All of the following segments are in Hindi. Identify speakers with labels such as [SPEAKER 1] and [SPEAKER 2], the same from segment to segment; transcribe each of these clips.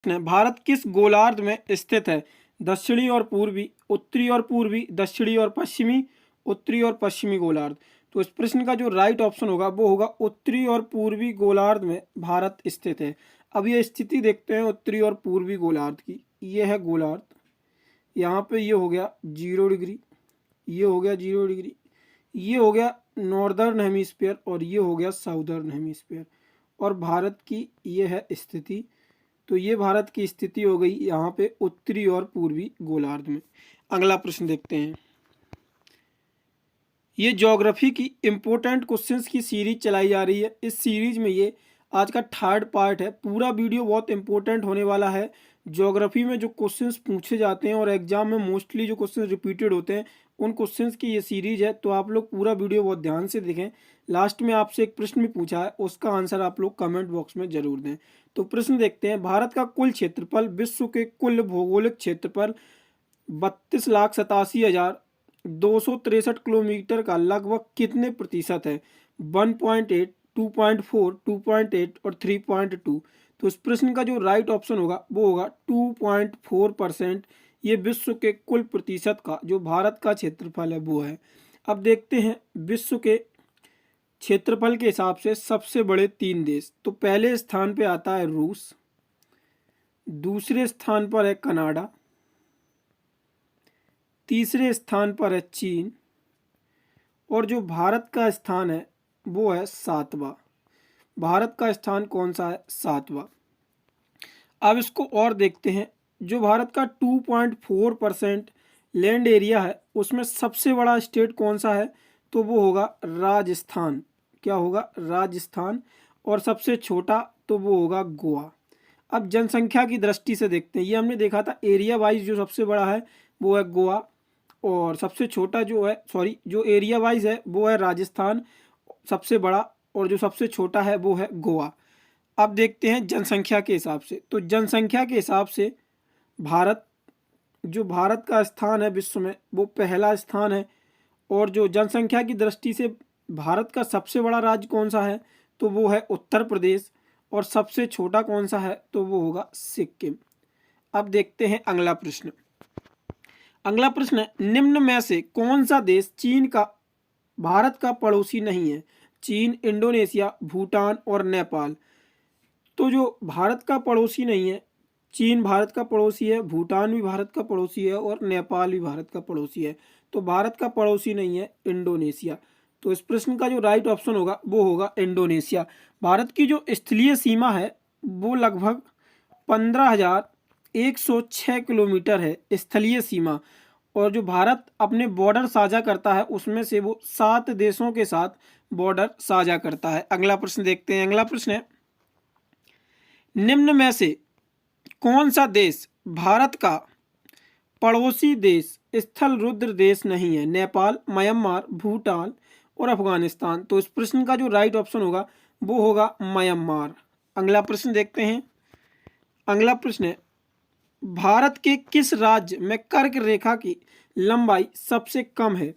[SPEAKER 1] भारत किस गोलार्ध में स्थित है? दक्षिणी और पूर्वी, उत्तरी और पूर्वी, दक्षिणी और पश्चिमी, उत्तरी और पश्चिमी गोलार्ध। तो इस प्रश्न का जो राइट ऑप्शन होगा वो होगा उत्तरी और पूर्वी गोलार्ध में भारत स्थित है। अब ये स्थिति देखते हैं उत्तरी और पूर्वी गोलार्ध की। ये है गोलार्ध, यहाँ पे ये हो गया 0 डिग्री, ये हो गया 0 डिग्री, ये हो गया नॉर्दर्न हेमिस्फीयर और ये हो गया साउदर्न हेमिस्फीयर। और भारत की ये है स्थिति। तो ये भारत की स्थिति हो गई यहाँ पे उत्तरी और पूर्वी गोलार्ध में। अगला प्रश्न देखते हैं। ये ज्योग्राफी की इम्पोर्टेंट क्वेश्चंस की सीरीज चलाई जा रही है। इस सीरीज में ये आज का 3rd पार्ट है। पूरा वीडियो बहुत इंपॉर्टेंट होने वाला है। ज्योग्राफी में जो क्वेश्चंस पूछे जाते हैं और एग्जाम में मोस्टली जो क्वेश्चंस रिपीटेड होते हैं उन क्वेश्चंस की ये सीरीज है। तो आप लोग पूरा वीडियो बहुत ध्यान से देखें। लास्ट में आपसे एक प्रश्न भी पूछा है, उसका आंसर आप लोग कमेंट बॉक्स में जरूर दें। तो प्रश्न देखते हैं। भारत का कुल क्षेत्रफल विश्व के कुल भौगोलिक क्षेत्रफल 32,87,263 किलोमीटर का लगभग कितने प्रतिशत है? 1.8, 2.4, 2.8 और 3.2। तो इस प्रश्न का जो राइट ऑप्शन होगा वो होगा 2.4%। ये विश्व के कुल प्रतिशत का जो भारत का क्षेत्रफल है वो है। अब देखते हैं विश्व के क्षेत्रफल के हिसाब से सबसे बड़े 3 देश। तो पहले स्थान पे आता है रूस, दूसरे स्थान पर है कनाडा, तीसरे स्थान पर है चीन और जो भारत का स्थान है वो है 7वां। भारत का स्थान कौन सा है? 7वां। अब इसको और देखते हैं। जो भारत का 2.4% लैंड एरिया है उसमें सबसे बड़ा स्टेट कौन सा है? तो वो होगा राजस्थान। क्या होगा? राजस्थान। और सबसे छोटा तो वो होगा गोवा। अब जनसंख्या की दृष्टि से देखते हैं। ये हमने देखा था एरिया वाइज जो सबसे बड़ा है वो है गोवा और सबसे छोटा जो है जो एरिया वाइज है वो है राजस्थान सबसे बड़ा और जो सबसे छोटा है वो है गोवा। अब देखते हैं जनसंख्या के हिसाब से। तो जनसंख्या के हिसाब से भारत का स्थान है विश्व में वो पहला स्थान है। और जो जनसंख्या की दृष्टि से भारत का सबसे बड़ा राज्य कौन सा है? तो वो है उत्तर प्रदेश। और सबसे छोटा कौन सा है? तो वो होगा सिक्किम। अब देखते हैं अगला प्रश्न। अगला प्रश्न है निम्न में से कौन सा देश चीन का भारत का पड़ोसी नहीं है? चीन, इंडोनेशिया, भूटान और नेपाल। तो जो भारत का पड़ोसी नहीं है, चीन भारत का पड़ोसी है, भूटान भी भारत का पड़ोसी है और नेपाल भी भारत का पड़ोसी है। तो भारत का पड़ोसी नहीं है इंडोनेशिया। तो इस प्रश्न का जो राइट ऑप्शन होगा वो होगा इंडोनेशिया। भारत की जो स्थलीय सीमा है वो लगभग 15,106 किलोमीटर है स्थलीय सीमा। और जो भारत अपने बॉर्डर साझा करता है उसमें से वो 7 देशों के साथ बॉर्डर साझा करता है। अगला प्रश्न देखते हैं। अगला प्रश्न है निम्न में से कौन सा देश भारत का पड़ोसी देश स्थल रुद्र देश नहीं है? नेपाल, म्यांमार, भूटान और अफगानिस्तान। तो इस प्रश्न का जो राइट ऑप्शन होगा वो होगा म्यांमार। अगला प्रश्न देखते हैं। अगला प्रश्न है भारत के किस राज्य में कर्क रेखा की लंबाई सबसे कम है?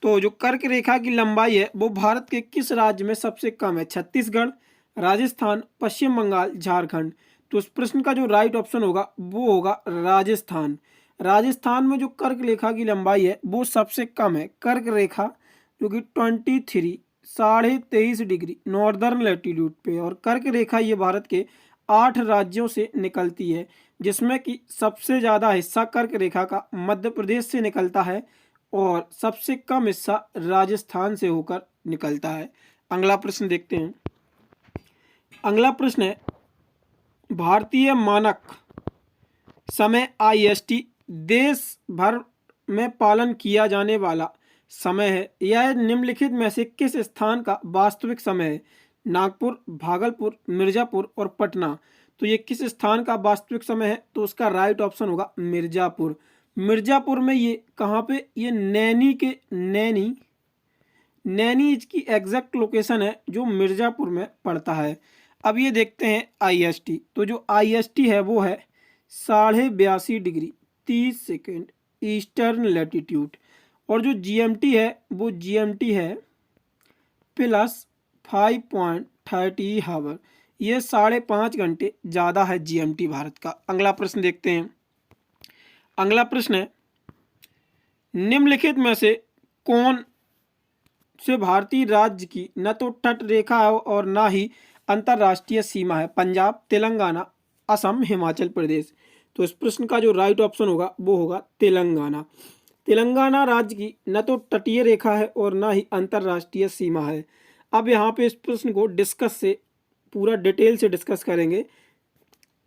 [SPEAKER 1] तो जो कर्क रेखा की लंबाई है वो भारत के किस राज्य में सबसे कम है? छत्तीसगढ़, राजस्थान, पश्चिम बंगाल, झारखंड। तो इस प्रश्न का जो राइट ऑप्शन होगा वो होगा राजस्थान। राजस्थान में जो कर्क रेखा की लंबाई है वो सबसे कम है। कर्क रेखा जो कि 23 डिग्री नॉर्दर्न लैटिट्यूड पे। और कर्क रेखा ये भारत के 8 राज्यों से निकलती है जिसमें कि सबसे ज़्यादा हिस्सा कर्क रेखा का मध्य प्रदेश से निकलता है और सबसे कम हिस्सा राजस्थान से होकर निकलता है। अगला प्रश्न देखते हैं। अगला प्रश्न है भारतीय मानक समय IST देश भर में पालन किया जाने वाला समय है। यह निम्नलिखित में से किस स्थान का वास्तविक समय है? नागपुर, भागलपुर, मिर्जापुर और पटना। तो ये किस स्थान का वास्तविक समय है? तो उसका राइट ऑप्शन होगा मिर्जापुर। मिर्जापुर में ये कहाँ पे? ये नैनी इसकी एग्जैक्ट लोकेशन है जो मिर्जापुर में पड़ता है। अब ये देखते हैं IST। तो जो IST है वो है 82.5 डिग्री 30 सेकेंड ईस्टर्न लैटिट्यूड। और जो GMT है वो GMT है +5.30 हावर। ये 5.5 घंटे ज़्यादा है जीएमटी भारत का। अगला प्रश्न देखते हैं। अगला प्रश्न है, निम्नलिखित में से कौन से भारतीय राज्य की न तो तट रेखा है और ना ही अंतर्राष्ट्रीय सीमा है? पंजाब, तेलंगाना, असम, हिमाचल प्रदेश। तो इस प्रश्न का जो राइट ऑप्शन होगा वो होगा तेलंगाना। तेलंगाना राज्य की न तो तटीय रेखा है और ना ही अंतर्राष्ट्रीय सीमा है। अब यहाँ पे इस प्रश्न को डिस्कस से पूरा डिटेल से डिस्कस करेंगे।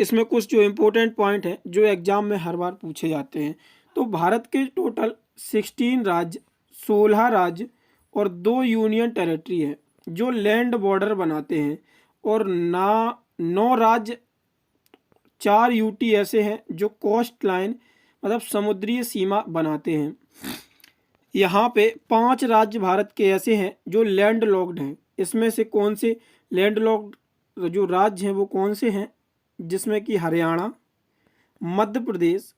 [SPEAKER 1] इसमें कुछ जो इम्पोर्टेंट पॉइंट हैं जो एग्जाम में हर बार पूछे जाते हैं। तो भारत के टोटल 16 राज्य, 16 राज्य और 2 यूनियन टेरिटरी है जो लैंड बॉर्डर बनाते हैं, और 9 राज्य, 4 यूटी ऐसे हैं जो कोस्ट लाइन मतलब समुद्री सीमा बनाते हैं। यहाँ पे 5 राज्य भारत के ऐसे हैं जो लैंड लॉक्ड हैं। इसमें से कौन से लैंड लॉक्ड जो राज्य हैं वो कौन से हैं? जिसमें कि हरियाणा, मध्य प्रदेश,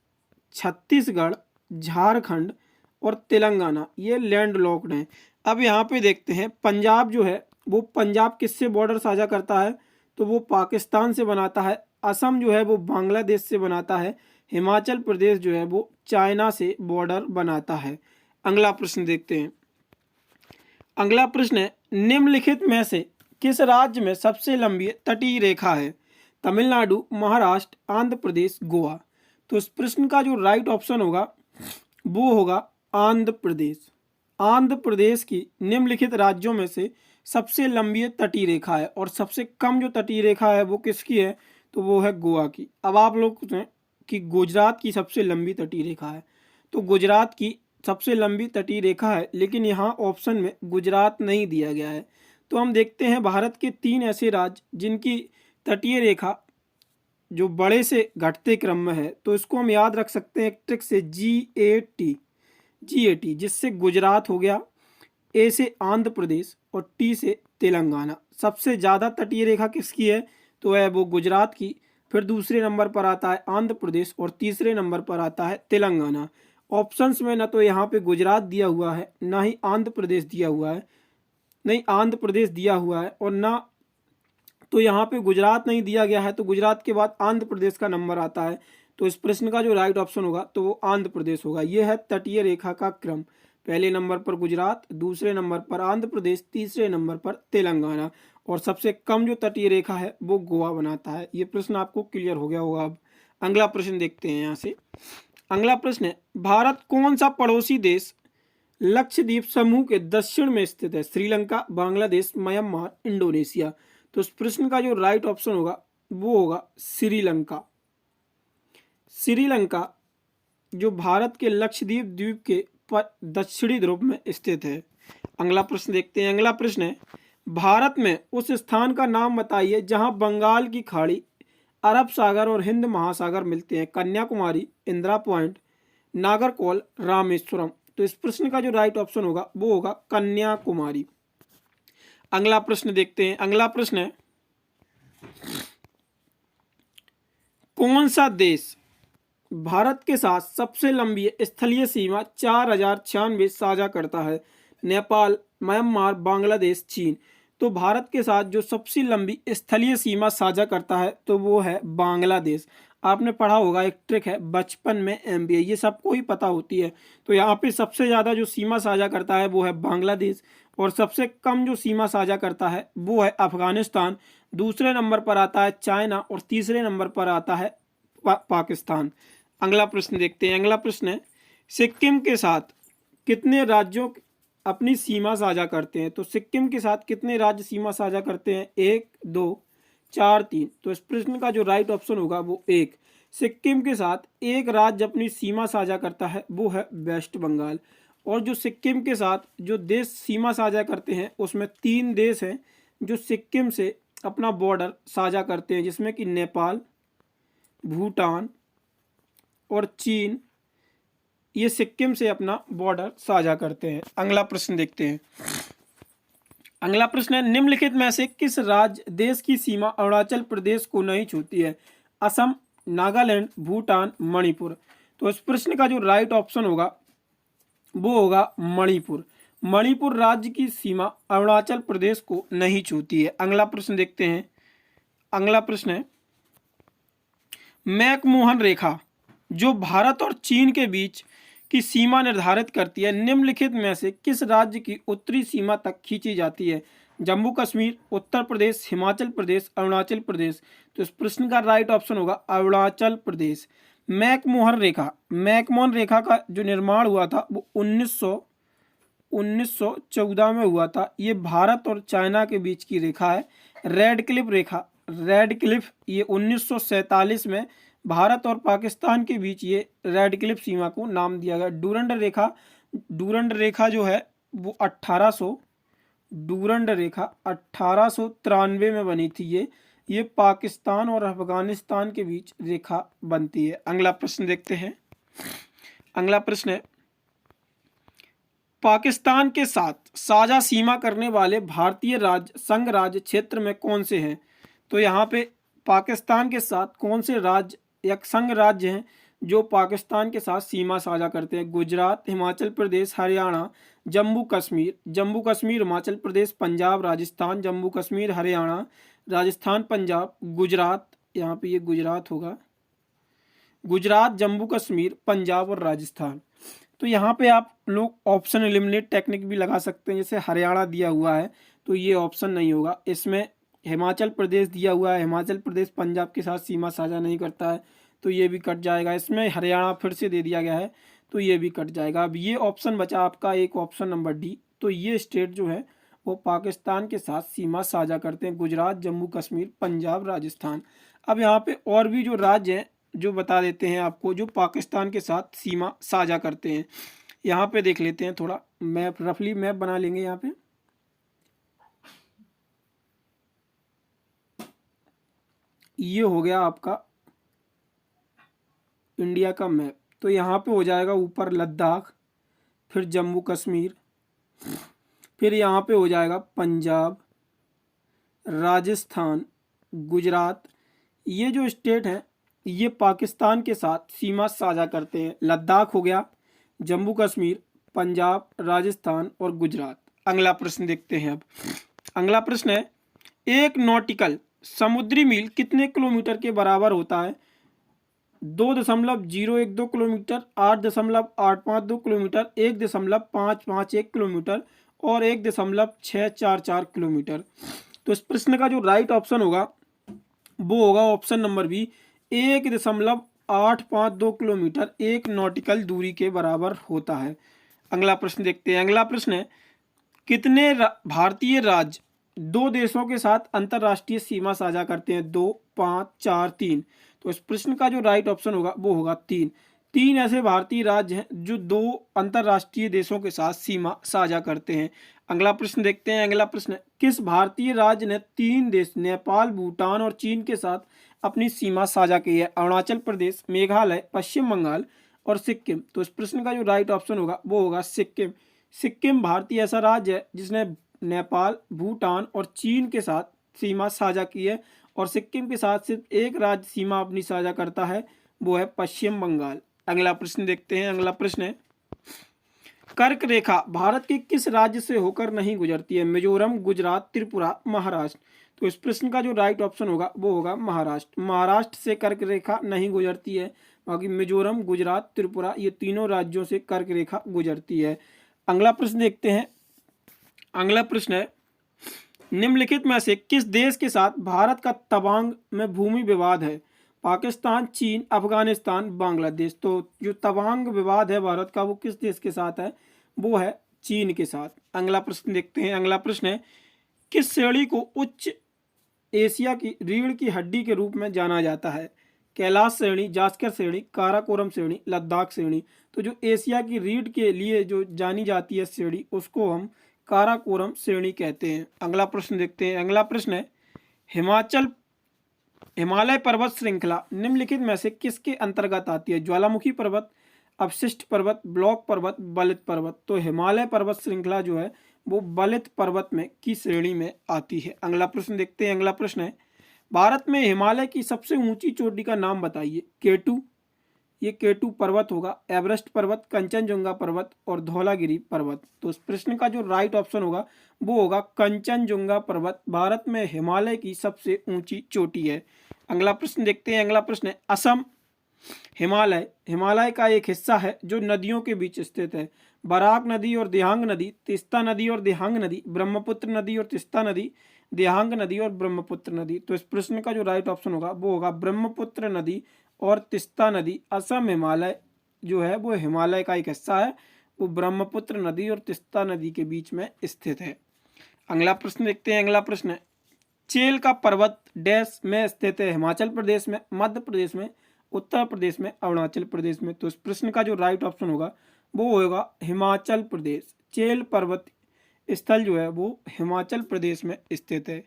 [SPEAKER 1] छत्तीसगढ़, झारखंड और तेलंगाना, ये लैंड लॉक्ड हैं। अब यहाँ पे देखते हैं पंजाब जो है वो, पंजाब किससे बॉर्डर साझा करता है? तो वो पाकिस्तान से बनाता है। असम जो है वो बांग्लादेश से बनाता है। हिमाचल प्रदेश जो है वो चाइना से बॉर्डर बनाता है। अगला प्रश्न देखते हैं। अगला प्रश्न है, निम्नलिखित में से किस राज्य में सबसे लंबी तटीय रेखा है? तमिलनाडु, महाराष्ट्र, आंध्र प्रदेश, गोवा। तो इस प्रश्न का जो राइट ऑप्शन होगा वो होगा आंध्र प्रदेश। आंध्र प्रदेश की निम्नलिखित राज्यों में से सबसे लंबी तटीय रेखा है, और सबसे कम जो तटीय रेखा है वो किसकी है? तो वो है गोवा की। अब आप लोग पूछें कि गुजरात की सबसे लंबी तटीय रेखा है, तो गुजरात की सबसे लंबी तटीय रेखा है, लेकिन यहाँ ऑप्शन में गुजरात नहीं दिया गया है। तो हम देखते हैं भारत के 3 ऐसे राज्य जिनकी तटीय रेखा जो बड़े से घटते क्रम में है। तो इसको हम याद रख सकते हैं एक ट्रिक से, GAT, जिससे गुजरात हो गया, ए से आंध्र प्रदेश और टी से तेलंगाना। सबसे ज़्यादा तटीय रेखा किसकी है? तो है वो गुजरात की। फिर दूसरे नंबर पर आता है आंध्र प्रदेश और तीसरे नंबर पर आता है तेलंगाना। ऑप्शंस में ना तो यहाँ पे गुजरात दिया हुआ है, ना ही आंध्र प्रदेश दिया हुआ है, नहीं आंध्र प्रदेश दिया हुआ है, और ना तो यहाँ पे गुजरात नहीं दिया गया है। तो गुजरात के बाद आंध्र प्रदेश का नंबर आता है। तो इस प्रश्न का जो राइट ऑप्शन होगा तो वो आंध्र प्रदेश होगा। ये है तटीय रेखा का क्रम। पहले नंबर पर गुजरात, दूसरे नंबर पर आंध्र प्रदेश, तीसरे नंबर पर तेलंगाना, और सबसे कम जो तटीय रेखा है वो गोवा बनाता है। ये प्रश्न आपको क्लियर हो गया होगा। अब अगला प्रश्न देखते हैं यहाँ से। अगला प्रश्न है, भारत कौन सा पड़ोसी देश लक्षद्वीप समूह के दक्षिण में स्थित है? Sri Lanka, Bangladesh, Myanmar, Indonesia. तो इस प्रश्न का जो राइट ऑप्शन होगा वो होगा श्रीलंका। श्रीलंका जो भारत के लक्षद्वीप द्वीप के दक्षिणी ध्रुव में स्थित है। अगला प्रश्न देखते हैं। अगला प्रश्न है, भारत में उस स्थान का नाम बताइए जहां बंगाल की खाड़ी, अरब सागर और हिंद महासागर मिलते हैं। कन्याकुमारी, इंदिरा पॉइंट, नागरकोल, रामेश्वरम। तो इस प्रश्न का जो राइट ऑप्शन होगा वो होगा कन्याकुमारी। अगला प्रश्न देखते हैं। अगला प्रश्न है, कौन सा देश भारत के साथ सबसे लंबी स्थलीय सीमा 4096 साझा करता है? नेपाल, म्यांमार, बांग्लादेश, चीन। तो भारत के साथ जो सबसे लंबी स्थलीय सीमा साझा करता है तो वो है बांग्लादेश। आपने पढ़ा होगा, एक ट्रिक है बचपन में MBA, ये सबको ही पता होती है। तो यहाँ पे सबसे ज़्यादा जो सीमा साझा करता है वो है बांग्लादेश, और सबसे कम जो सीमा साझा करता है वो है अफगानिस्तान। दूसरे नंबर पर आता है चाइना और तीसरे नंबर पर आता है पाकिस्तान। अगला प्रश्न देखते हैं। अगला प्रश्न है, सिक्किम के साथ कितने राज्यों अपनी सीमा साझा करते हैं? तो सिक्किम के साथ कितने राज्य सीमा साझा करते हैं? 1, 2, 4, 3। तो इस प्रश्न का जो राइट ऑप्शन होगा वो 1। सिक्किम के साथ एक राज्य अपनी सीमा साझा करता है वो है वेस्ट बंगाल। और जो सिक्किम के साथ जो देश सीमा साझा करते हैं उसमें 3 देश हैं जो सिक्किम से अपना बॉर्डर साझा करते हैं, जिसमें कि नेपाल, भूटान और चीन, ये सिक्किम से अपना बॉर्डर साझा करते हैं। अगला प्रश्न देखते हैं। अगला प्रश्न है, निम्नलिखित में से किस राज्य देश की सीमा अरुणाचल प्रदेश को नहीं छूती है? असम, नागालैंड, भूटान, मणिपुर। तो इस प्रश्न का जो राइट ऑप्शन होगा वो होगा मणिपुर। मणिपुर राज्य की सीमा अरुणाचल प्रदेश को नहीं छूती है। अगला प्रश्न देखते हैं। अगला प्रश्न है, मैकमोहन रेखा जो भारत और चीन के बीच की सीमा निर्धारित करती है, निम्नलिखित में से किस राज्य की उत्तरी सीमा तक खींची जाती है? जम्मू कश्मीर, उत्तर प्रदेश, हिमाचल प्रदेश, अरुणाचल प्रदेश। तो इस प्रश्न का राइट ऑप्शन होगा अरुणाचल प्रदेश। मैकमोहन रेखा का जो निर्माण हुआ था वो 1914 में हुआ था। ये भारत और चाइना के बीच की रेखा है। रेड क्लिफ ये 1947 में भारत और पाकिस्तान के बीच ये रेड क्लिफ सीमा को नाम दिया गया। डूरंड रेखा जो है वो 1893 में बनी थी। ये पाकिस्तान और अफगानिस्तान के बीच रेखा बनती है। अगला प्रश्न देखते हैं। अगला प्रश्न है, पाकिस्तान के साथ साझा सीमा करने वाले भारतीय राज्य संघ राज्य क्षेत्र में कौन से हैं? तो यहाँ पे पाकिस्तान के साथ कौन से राज्य या संघ राज्य हैं जो पाकिस्तान के साथ सीमा साझा करते हैं? गुजरात, हिमाचल प्रदेश, हरियाणा, जम्मू कश्मीर, हिमाचल प्रदेश, पंजाब, राजस्थान, जम्मू कश्मीर, हरियाणा, राजस्थान, पंजाब, गुजरात। यहाँ पे ये गुजरात होगा। गुजरात, जम्मू कश्मीर, पंजाब और राजस्थान। तो यहाँ पे आप लोग ऑप्शन एलिमिनेट टेक्निक भी लगा सकते हैं। जैसे हरियाणा दिया हुआ है तो ये ऑप्शन नहीं होगा। इसमें हिमाचल प्रदेश दिया हुआ है, हिमाचल प्रदेश पंजाब के साथ सीमा साझा नहीं करता है तो ये भी कट जाएगा। इसमें हरियाणा फिर से दे दिया गया है तो ये भी कट जाएगा। अब ये ऑप्शन बचा आपका एक ऑप्शन नंबर डी। तो ये स्टेट जो है वो पाकिस्तान के साथ सीमा साझा करते हैं, गुजरात, जम्मू कश्मीर, पंजाब, राजस्थान। अब यहाँ पे और भी जो राज्य हैं जो बता देते हैं आपको जो पाकिस्तान के साथ सीमा साझा करते हैं। यहाँ पे देख लेते हैं, थोड़ा मैप रफली मैप बना लेंगे। यहाँ पे ये हो गया आपका इंडिया का मैप। तो यहाँ पे हो जाएगा ऊपर लद्दाख, फिर जम्मू कश्मीर, फिर यहाँ पे हो जाएगा पंजाब, राजस्थान, गुजरात। ये जो स्टेट हैं ये पाकिस्तान के साथ सीमा साझा करते हैं। लद्दाख हो गया, जम्मू कश्मीर, पंजाब, राजस्थान और गुजरात। अगला प्रश्न देखते हैं। अब अगला प्रश्न है, एक नॉटिकल समुद्री मील कितने किलोमीटर के बराबर होता है? 2.012 किलोमीटर, 8.852 किलोमीटर, 1.551 किलोमीटर और 1.644 किलोमीटर। तो इस प्रश्न का जो राइट ऑप्शन होगा वो होगा ऑप्शन नंबर बी, 1.852 किलोमीटर एक नॉटिकल दूरी के बराबर होता है। अगला प्रश्न देखते हैं। अगला प्रश्न है, कितने भारतीय राज्य दो देशों के साथ अंतरराष्ट्रीय सीमा साझा करते हैं? 2, 5, 4, 3। तो इस प्रश्न का जो राइट ऑप्शन होगा वो होगा 3। 3 ऐसे भारतीय राज्य हैं जो 2 अंतरराष्ट्रीय देशों के साथ सीमा साझा करते हैं। अगला प्रश्न देखते हैं। अगला प्रश्न, किस भारतीय राज्य ने 3 देश नेपाल, भूटान और चीन के साथ अपनी सीमा साझा की है? अरुणाचल प्रदेश, मेघालय, पश्चिम बंगाल और सिक्किम। तो इस प्रश्न का जो राइट ऑप्शन होगा वो होगा सिक्किम। सिक्किम भारतीय ऐसा राज्य है जिसने नेपाल, भूटान और चीन के साथ सीमा साझा की है और सिक्किम के साथ सिर्फ एक राज्य सीमा अपनी साझा करता है, वो है पश्चिम बंगाल। अगला प्रश्न देखते हैं। अगला प्रश्न है, कर्क रेखा भारत के किस राज्य से होकर नहीं गुजरती है? मिजोरम, गुजरात, त्रिपुरा, महाराष्ट्र। तो इस प्रश्न का जो राइट ऑप्शन होगा वो होगा महाराष्ट्र। महाराष्ट्र से कर्क रेखा नहीं गुजरती है, बाकी मिजोरम, गुजरात, त्रिपुरा ये तीनों राज्यों से कर्क रेखा गुजरती है। अगला प्रश्न देखते हैं। अगला प्रश्न है, निम्नलिखित में से किस देश के साथ भारत का तवांग में भूमि विवाद है? पाकिस्तान, चीन, अफगानिस्तान, बांग्लादेश। तो जो तवांग विवाद है भारत का वो किस देश के साथ है? वो है चीन के साथ। अगला प्रश्न देखते हैं। अगला प्रश्न है, किस श्रेणी को उच्च एशिया की रीढ़ की हड्डी के रूप में जाना जाता है? कैलाश श्रेणी, जास्कर श्रेणी, काराकोरम श्रेणी, लद्दाख श्रेणी। तो जो एशिया की रीढ़ के लिए जो जानी जाती है श्रेणी उसको हम काराकोरम श्रेणी कहते हैं। अगला प्रश्न देखते हैं। अगला प्रश्न है, हिमालय पर्वत श्रृंखला निम्नलिखित में से किसके अंतर्गत आती है? ज्वालामुखी पर्वत, अवशिष्ट पर्वत, ब्लॉक पर्वत, बलित पर्वत। तो हिमालय पर्वत श्रृंखला जो है वो बलित पर्वत में की श्रेणी में आती है। अगला प्रश्न देखते हैं। अगला प्रश्न है, भारत में हिमालय की सबसे ऊंची चोटी का नाम बताइए। केटू, ये केटू पर्वत होगा, एवरेस्ट पर्वत, कंचनजुंगा पर्वत और धौलागिरी पर्वत। तो इस प्रश्न का जो राइट ऑप्शन होगा वो होगा कंचनजुंगा पर्वत, भारत में हिमालय की सबसे ऊंची चोटी है। अगला प्रश्न देखते हैं। अगला प्रश्न है असम हिमालय हिमालय का एक हिस्सा है जो नदियों के बीच स्थित है। बराक नदी और दिहांग नदी, तिस्ता नदी और दिहांग नदी, ब्रह्मपुत्र नदी और तिस्ता नदी, दिहांग नदी और ब्रह्मपुत्र नदी। तो इस प्रश्न का जो राइट ऑप्शन होगा वो होगा ब्रह्मपुत्र नदी और तिस्ता नदी। असम हिमालय जो है वो हिमालय का एक हिस्सा है, वो ब्रह्मपुत्र नदी और तिस्ता नदी के बीच में स्थित है। अगला प्रश्न देखते हैं। अगला प्रश्न है चेल का पर्वत डैश में स्थित है। हिमाचल प्रदेश में, मध्य प्रदेश में, उत्तर प्रदेश में, अरुणाचल प्रदेश में। तो इस प्रश्न का जो राइट ऑप्शन होगा वो होगा हिमाचल प्रदेश। चेल पर्वत स्थल जो है वो हिमाचल प्रदेश में स्थित है।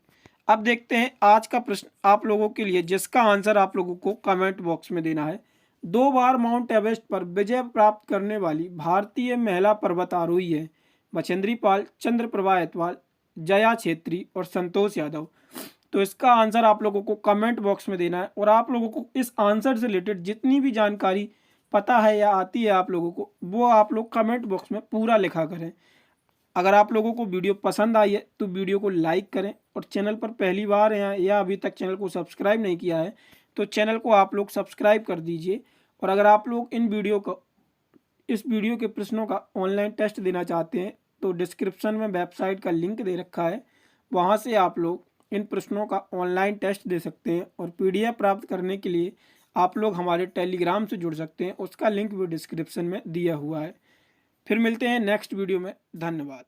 [SPEAKER 1] अब देखते हैं आज का प्रश्न आप लोगों के लिए, जिसका आंसर आप लोगों को कमेंट बॉक्स में देना है। 2 बार माउंट एवरेस्ट पर विजय प्राप्त करने वाली भारतीय महिला पर्वतारोही है। बछेंद्री पाल, चंद्रप्रभा एतवाल, जया छेत्री और संतोष यादव। तो इसका आंसर आप लोगों को कमेंट बॉक्स में देना है और आप लोगों को इस आंसर से रिलेटेड जितनी भी जानकारी पता है या आती है आप लोगों को, वो आप लोग कमेंट बॉक्स में पूरा लिखा करें। अगर आप लोगों को वीडियो पसंद आई है तो वीडियो को लाइक करें और चैनल पर पहली बार हैं या अभी तक चैनल को सब्सक्राइब नहीं किया है तो चैनल को आप लोग सब्सक्राइब कर दीजिए। और अगर आप लोग इस वीडियो के प्रश्नों का ऑनलाइन टेस्ट देना चाहते हैं तो डिस्क्रिप्शन में वेबसाइट का लिंक दे रखा है, वहाँ से आप लोग इन प्रश्नों का ऑनलाइन टेस्ट दे सकते हैं। और PDF प्राप्त करने के लिए आप लोग हमारे टेलीग्राम से जुड़ सकते हैं, उसका लिंक भी डिस्क्रिप्शन में दिया हुआ है। फिर मिलते हैं नेक्स्ट वीडियो में। धन्यवाद।